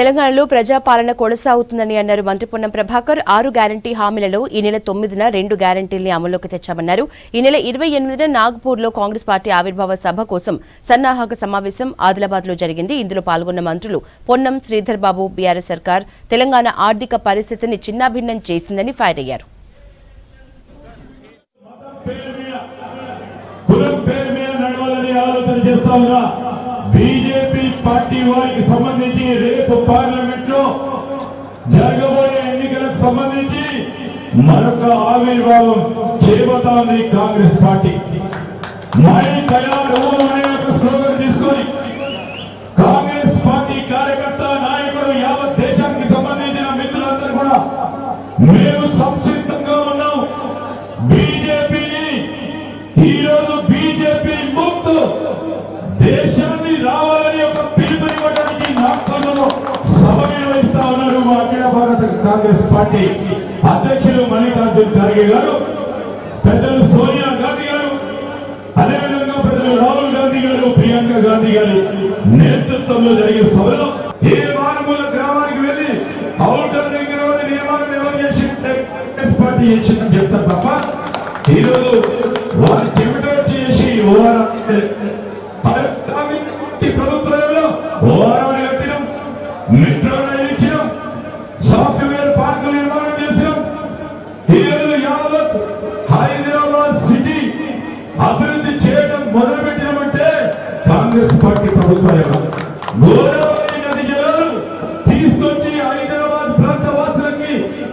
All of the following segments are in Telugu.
తెలంగాణలో ప్రజాపాలన కొనసాగుతుందని అన్నారు మంత్రి పొన్నం ప్రభాకర్. 6 గ్యారంటీ హామీలలో ఈ నెల 9న 2 గ్యారంటీల్ని అమల్లోకి తెచ్చామన్నారు. ఈ నెల 28న నాగ్పూర్లో కాంగ్రెస్ పార్టీ ఆవిర్భావ సభ కోసం సన్నాహక సమావేశం ఆదిలాబాద్లో జరిగింది. ఇందులో పాల్గొన్న మంత్రులు పొన్నం, శ్రీధర్ బాబు బీఆర్ఎస్ సర్కార్ తెలంగాణ ఆర్థిక పరిస్థితిని చిన్నాభిన్నం చేసిందని ఫైర్ అయ్యారు. బీజేపీ పార్టీ వారికి సంబంధించి రేపు పార్లమెంట్ లో జరగబోయే ఎన్నికలకు సంబంధించి మరొక ఆవిర్భావం చేయబోతోంది కాంగ్రెస్ పార్టీ. మై తయారు అనే ఒక స్లోగన్ తీసుకొని కాంగ్రెస్ పార్టీ కార్యకర్త నాయకుడు యావత్ దేశానికి సంబంధించిన మిత్రులందరూ కూడా మేము సంసిద్ధంగా ఉన్నాం. బీజేపీని ఈరోజు బీజేపీ ముక్తు దేశాన్ని రావాలని ఒక పిలుపునివ్వడానికి నాగ్పూర్లో సభ నిర్వహిస్తా ఉన్నారు మా అఖిల భారత కాంగ్రెస్ పార్టీ అధ్యక్షులు మల్లికార్జున్ ఖర్గే గారు, పెద్దలు సోనియా గాంధీ గారు, అదేవిధంగా పెద్దలు రాహుల్ గాంధీ గారు, ప్రియాంక గాంధీ గారి నేతృత్వంలో జరిగే సభలో ఏ మారుమూల గ్రామానికి వెళ్లి ఔటర్ దగ్గర నియమాలను ఎవరు చేసి కాంగ్రెస్ పార్టీ చేసిందని చెప్తారు తప్ప ఈరోజు వారు చెవిటో చేసి ప్రభుత్వంలో ఓఆర్ఆర్ కట్టినాం, మెట్రో రైలు ఇచ్చినాం, సాఫ్ట్వేర్ పార్కులు నిర్మాణం చేసినాం. ఈరోజు యావత్ హైదరాబాద్ సిటీ అభివృద్ధి చేయడం మొదలుపెట్టినామంటే కాంగ్రెస్ పార్టీ ప్రభుత్వం గోదావరి నది జలాలు తీసుకొచ్చి హైదరాబాద్ ప్రాంత వాసులకి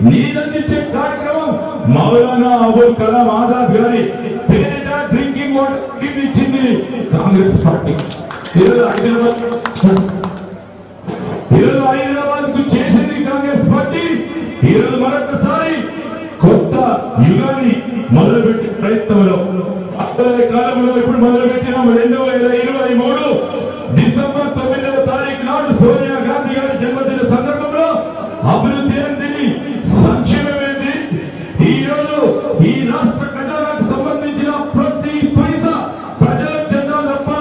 నీరందించే కార్యక్రమం మౌలానా అబుల్ కలాం ఆజాద్ గారి పేరిట డ్రింకింగ్ వాటర్ ఇచ్చింది కాంగ్రెస్ పార్టీ. ఈరోజు హైదరాబాద్ కు చేసింది కాంగ్రెస్ పార్టీ. ఈరోజు మరొకసారి కొత్త యుగాన్ని మొదలుపెట్టిన ప్రయత్నంలో కాలంలో ఇప్పుడు మొదలుపెట్టినాం. 2023 డిసెంబర్ 9వ తారీఖు నాడు సోనియా గాంధీ గారి జన్మదిన సందర్భంలో అభివృద్ధి ఏంది, సంక్షేమం ఏంది, ఈరోజు ఈ రాష్ట్ర ఖజానాకు సంబంధించిన ప్రతి పైసా ప్రజలకు చెందాలి తప్ప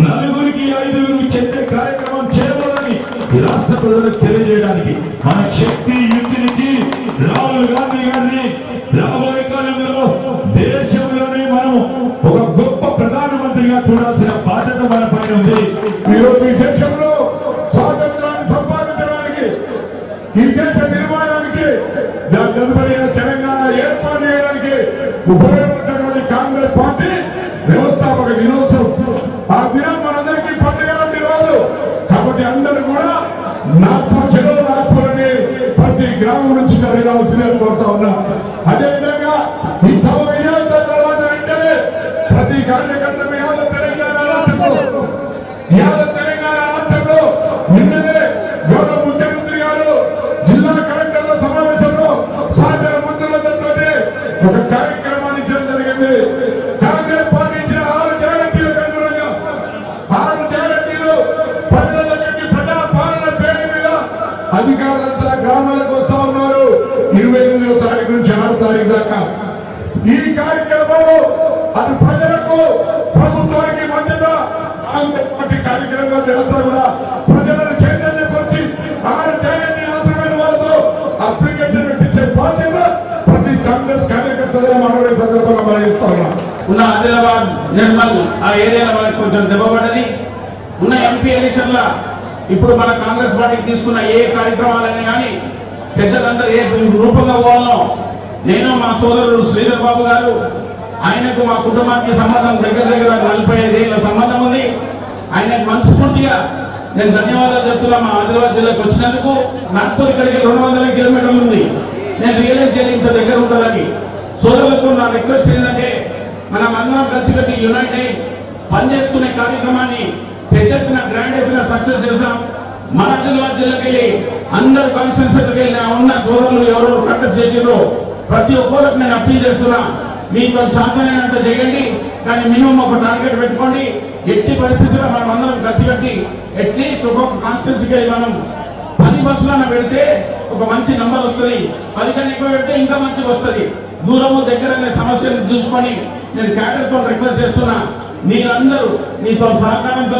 నలుగురికి 5గురికి చెందే కార్యక్రమం చేయబోదని ఈ రాష్ట్ర ప్రజలకు తెలియజేయడానికి మన శక్తి యుక్తినిచ్చి రాహుల్ గాంధీ గారిని రాబోయే కాలంలో దేశంలోనే మనం ఒక గొప్ప ప్రధానమంత్రిగా చూడాల్సిన బాధ్యత మన పైన ఉంది. ఈరోజు ఈ దేశంలో స్వాతంత్రాన్ని సంపాదించడానికి, ఈ దేశ నిర్మాణానికి, దాని తదుపరి తెలంగాణ ఏర్పాటు చేయడానికి ఉపయోగపడినటువంటి కాంగ్రెస్ పార్టీ వ్యవస్థాపక దినోత్సవం. ఆ దినం మనందరికీ పండుగ లాంటి రోజు కాబట్టి అందరూ కూడా నాగ్పూర్ చెలో నాగ్పూర్ అని ప్రతి గ్రామం నుంచి జరగాల్సిందని కోరుతా ఉన్నా. అదేవిధంగా ఈ సభ విజయం తర్వాత వెంటనే ప్రతి కార్యకర్త యావత్ తెలంగాణ రాష్ట్రంలో నిన్ననే గౌరవ ముఖ్యమంత్రి గారు జిల్లా కలెక్టర్ల సమావేశంలో సహచర మంత్రులందరితో ఒక కార్యక్రమాన్ని చేయడం జరిగింది. కాంగ్రెస్ పార్టీ ఇచ్చిన 6 గ్యారెంటీలకు అనుగుణంగా 6 గ్యారెంటీలు ప్రజల దగ్గరికి ప్రజా పాలన పేరు మీద అధికారులంతా గ్రామాలకు వస్తా ఉన్నారు. 28వ తారీఖు నుంచి 6వ తారీఖు దాకా ఈ కార్యక్రమంలో అది ప్రజలకు ప్రభుత్వానికి మధ్యగా కాంగ్రెస్ పార్టీ కార్యక్రమంగా జరుగుతా కూడా ప్రజలను చైతన్యపరిచి 6 గ్యారెంటీ అవసరమైన వాళ్ళతో అప్లికేషన్ ఇచ్చే బాధ్యత ప్రతి కాంగ్రెస్ కార్యకర్తగా మాట్లాడే సందర్భంగా మరణిస్తా ఉన్నా. ఉన్న ఆదిలాబాద్ నిర్మల్ ఆ ఏరియాలో మనకు కొంచెం దెబ్బపడ్డది. ఉన్న ఎంపీ ఎలక్షన్ల ఇప్పుడు మన కాంగ్రెస్ పార్టీకి తీసుకున్న ఏ కార్యక్రమాలైనా కానీ పెద్దలందరూ ఏ రూపంగా పోవాలో నేను మా సోదరుడు శ్రీధర్ బాబు గారు, ఆయనకు మా కుటుంబానికి సంబంధం దగ్గర 45 ఏళ్ల సంబంధం ఉంది. ఆయనకు మనస్ఫూర్తిగా నేను ధన్యవాదాలు చెప్తున్నా. మా ఆదిలాబాద్ జిల్లాకు వచ్చినందుకు. నాగ్పూర్ ఇక్కడికి 200 కిలోమీటర్లు ఉంది. నేను రియలైజ్ చేయాలి ఇంత దగ్గర ఉంటుందని. సోదరులకు నా రిక్వెస్ట్ ఏంటంటే మనం అందరం కలిసికట్టి యునైట్ అయి పనిచేసుకునే కార్యక్రమాన్ని పెద్ద ఎత్తున గ్రాండ్ ఎత్తున సక్సెస్ చేద్దాం. మన ఆదిలాబాద్ జిల్లాకి వెళ్ళి అందరు కాన్స్టిట్యూన్సీకి వెళ్ళి ఉన్న సోదరులు ఎవరు కంటెస్ట్ చేసిరో ప్రతి ఒక్కరికి నేను అప్పీల్ చేస్తున్నా, మీకు సాధ్యమైనంత చేయండి, కానీ మినిమం ఒక టార్గెట్ పెట్టుకోండి. ఎట్టి పరిస్థితుల్లో మనం అందరం కలిసి కట్టి అట్లీస్ట్ ఒక్కొక్క కాన్స్టిట్యూన్సీకి మనం 10 బస్సులన్నా పెడితే ఒక మంచి నంబర్ వస్తుంది. 10 కన్నా ఎక్కువ పెడితే ఇంకా మంచిగా వస్తుంది. దూరము దగ్గర సమస్యను చూసుకొని నేను క్యాడర్తో రిక్వెస్ట్ చేస్తున్నా, మీరందరూ మీతో సహకారంతో